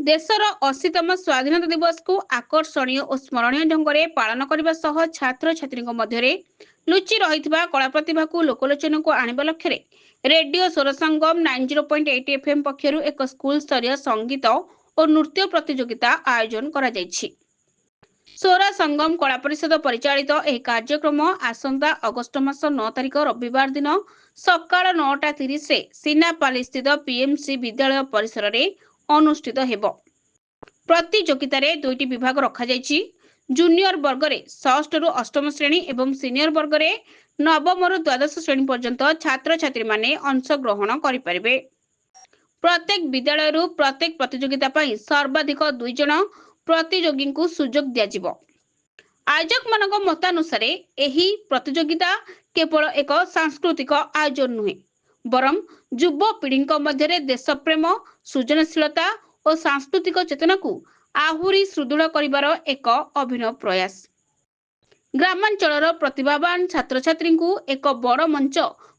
देशर 80तम स्वाधीनता दिवस को आकर्षणीय और स्मरणीय ढंग से पालन करने सह छात्र छात्री मध्य लुचि रही कला प्रतिभा को लोकलोचन को आणवा लक्ष्य रेडियो स्वर संगम 90.8 FM पक्षर एक स्कूल स्तरीय संगीत और नृत्य प्रतियोगिता आयोजन करा जायछि। स्वर संगम कला परिषद परिचालित यह कार्यक्रम आसंता अगस्ट मास 9 तारिख रविवार दिन सकाळ 9:30 सीनापाली स्थित पीएमसी विद्यालय परिसर में अनुष्ठित हेब। प्रतियोगिता रे दुईटी विभाग रखा जायछि। जूनियर वर्ग रे 6ष्ठ रु 8म श्रेणी एवं सीनियर वर्ग रे 9म रु 12श श्रेणी पर्यंत छात्र छात्री माने अंश ग्रहण करि परिबे। प्रत्येक विद्यालय रु प्रत्येक प्रतियोगिता पई सर्वाधिक 2 जन प्रतियोगी को सुजोग दिया। आयोजक मानक मतानुसार एही प्रतियोगिता केवल एक सांस्कृतिक आयोजन नुहे बरं युव पीढ़ी मध्य देशप्रेम सृजनशीलता और सांस्कृतिक चेतना को आहुरी सुदृढ़ करिवार एक अभिनव प्रयास। ग्रामांचल प्रतिभावान छात्र छात्री को एक बड़ मंच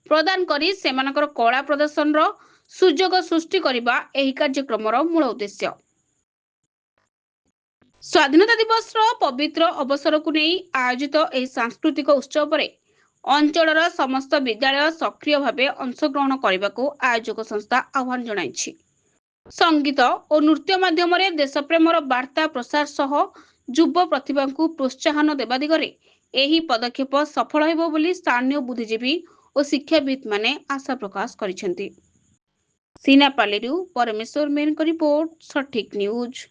प्रदान करी सेमानकर कला प्रदर्शन सुजोग सृष्टि करबा एही कार्यक्रम मूल उद्देश्य। स्वाधीनता दिवस पवित्र अवसर को नहीं आयोजित यह सांस्कृतिक उत्सव पर अंचल समस्त विद्यालय सक्रिय भाव अंशग्रहण करने को आयोजक संस्था आह्वान जनाई। संगीत और नृत्य माध्यम देशप्रेमर वार्ता प्रसार सह युव प्रतिभा को प्रोत्साहन देवा दिगरे यही पदक्षेप सफल हेबो बोली स्थानीय बुद्धिजीवी और शिक्षाविद माने आशा प्रकाश करिसेंती। सीनापाली परमेश्वर मेन रिपोर्ट, सठिक न्यूज।